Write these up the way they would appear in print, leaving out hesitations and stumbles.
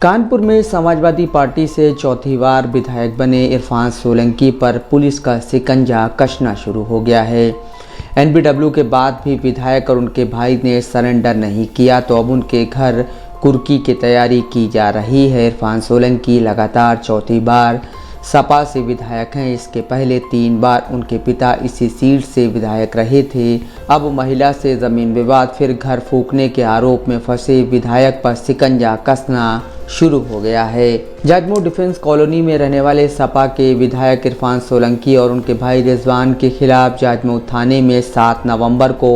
कानपुर में समाजवादी पार्टी से चौथी बार विधायक बने इरफान सोलंकी पर पुलिस का शिकंजा कसना शुरू हो गया है। एनबीडब्ल्यू के बाद भी विधायक और उनके भाई ने सरेंडर नहीं किया तो अब उनके घर कुर्की की तैयारी की जा रही है। इरफान सोलंकी लगातार चौथी बार सपा से विधायक हैं। इसके पहले 3 बार उनके पिता इसी सीट से विधायक रहे थे। अब महिला से जमीन विवाद, फिर घर फूंकने के आरोप में फंसे विधायक पर शिकंजा कसना शुरू हो गया है। जाजमऊ डिफेंस कॉलोनी में रहने वाले सपा के विधायक इरफान सोलंकी और उनके भाई रिजवान के खिलाफ जाजमऊ थाने में 7 नवंबर को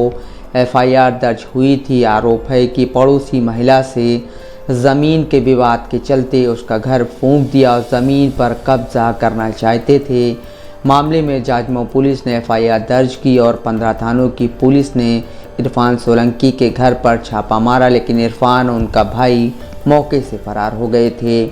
एफआईआर दर्ज हुई थी। आरोप है कि पड़ोसी महिला से ज़मीन के विवाद के चलते उसका घर फूंक दिया और ज़मीन पर कब्जा करना चाहते थे। मामले में जाजमऊ पुलिस ने एफआईआर दर्ज की और 15 थानों की पुलिस ने इरफान सोलंकी के घर पर छापा मारा, लेकिन इरफान और उनका भाई मौके से फरार हो गए थे।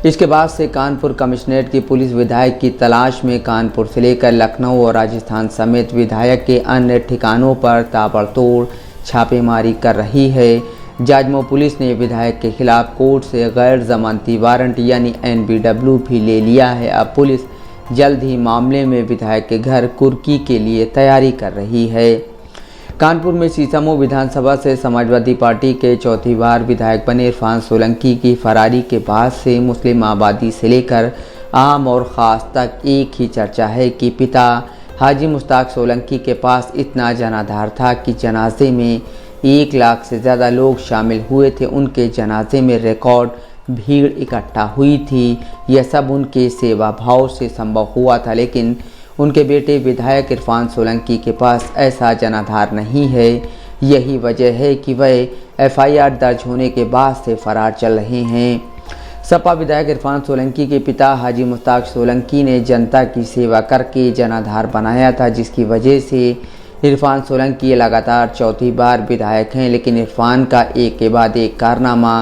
इसके बाद से कानपुर कमिश्नरेट की पुलिस विधायक की तलाश में कानपुर से लेकर लखनऊ और राजस्थान समेत विधायक के अन्य ठिकानों पर ताबड़तोड़ छापेमारी कर रही है। जाजमऊ पुलिस ने विधायक के खिलाफ कोर्ट से गैर जमानती वारंट यानी एनबीडब्ल्यू भी ले लिया है। अब पुलिस जल्द ही मामले में विधायक के घर कुर्की के लिए तैयारी कर रही है। कानपुर में सीसामऊ विधानसभा से समाजवादी पार्टी के चौथी बार विधायक बने इरफान सोलंकी की फरारी के बाद से मुस्लिम आबादी से लेकर आम और ख़ास तक एक ही चर्चा है कि पिता हाजी मुश्ताक सोलंकी के पास इतना जनाधार था कि जनाजे में 1 लाख से ज़्यादा लोग शामिल हुए थे। उनके जनाजे में रिकॉर्ड भीड़ इकट्ठा हुई थी। यह सब उनके सेवा भाव से संभव हुआ था, लेकिन उनके बेटे विधायक इरफान सोलंकी के पास ऐसा जनाधार नहीं है। यही वजह है कि वह एफआईआर दर्ज होने के बाद से फरार चल रहे हैं। सपा विधायक इरफान सोलंकी के पिता हाजी मुश्ताक सोलंकी ने जनता की सेवा करके जनाधार बनाया था, जिसकी वजह से इरफान सोलंकी लगातार चौथी बार विधायक हैं। लेकिन इरफान का एक के बाद एक कारनामा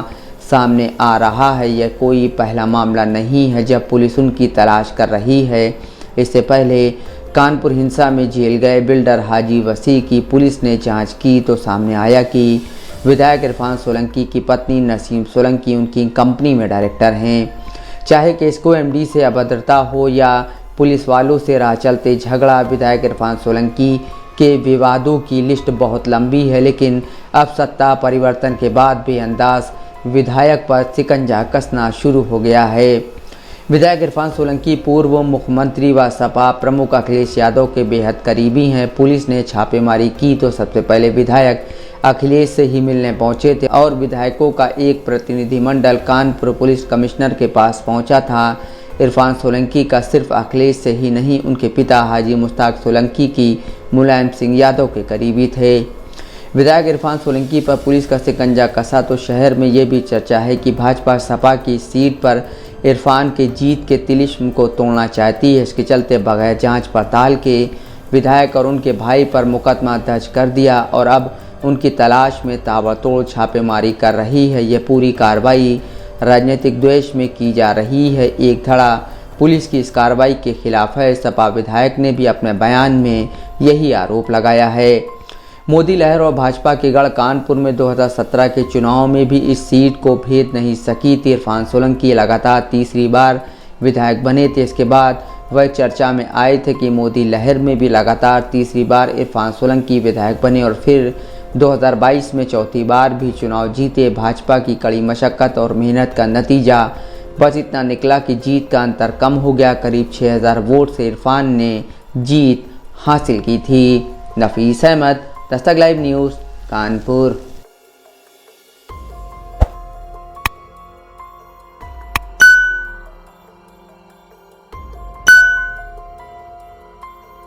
सामने आ रहा है। यह कोई पहला मामला नहीं है जब पुलिस उनकी तलाश कर रही है। इससे पहले कानपुर हिंसा में जेल गए बिल्डर हाजी वसी की पुलिस ने जांच की तो सामने आया कि विधायक इरफान सोलंकी की पत्नी नसीम सोलंकी उनकी कंपनी में डायरेक्टर हैं। चाहे किसको एमडी से अभद्रता हो या पुलिस वालों से राह चलते झगड़ा, विधायक इरफान सोलंकी के विवादों की लिस्ट बहुत लंबी है। लेकिन अब सत्ता परिवर्तन के बाद बेअंदाज विधायक पर शिकंजा कसना शुरू हो गया है। विधायक इरफान सोलंकी पूर्व मुख्यमंत्री व सपा प्रमुख अखिलेश यादव के बेहद करीबी हैं। पुलिस ने छापेमारी की तो सबसे पहले विधायक अखिलेश से ही मिलने पहुंचे थे और विधायकों का एक प्रतिनिधिमंडल कानपुर पुलिस कमिश्नर के पास पहुंचा था। इरफान सोलंकी का सिर्फ अखिलेश से ही नहीं, उनके पिता हाजी मुश्ताक सोलंकी की मुलायम सिंह यादव के करीबी थे। विधायक इरफान सोलंकी पर पुलिस का शिकंजा कसा तो शहर में ये भी चर्चा है कि भाजपा सपा की सीट पर इरफान के जीत के तिलिस्म को तोड़ना चाहती है। इसके चलते बगैर जांच पड़ताल के विधायक और उनके भाई पर मुकदमा दर्ज कर दिया और अब उनकी तलाश में ताबड़तोड़ छापेमारी कर रही है। यह पूरी कार्रवाई राजनीतिक द्वेष में की जा रही है। एक धड़ा पुलिस की इस कार्रवाई के खिलाफ है। सपा विधायक ने भी अपने बयान में यही आरोप लगाया है। मोदी लहर और भाजपा के गढ़ कानपुर में 2017 के चुनाव में भी इस सीट को भेद नहीं सकी थी। इरफान सोलंकी लगातार तीसरी बार विधायक बने थे। इसके बाद वह चर्चा में आए थे कि मोदी लहर में भी लगातार तीसरी बार इरफान सोलंकी विधायक बने और फिर 2022 में चौथी बार भी चुनाव जीते। भाजपा की कड़ी मशक्कत और मेहनत का नतीजा बस इतना निकला कि जीत का अंतर कम हो गया। करीब 6000 वोट से इरफान ने जीत हासिल की थी। नफीस अहमद, दस्तक लाइव न्यूज़, कानपुर।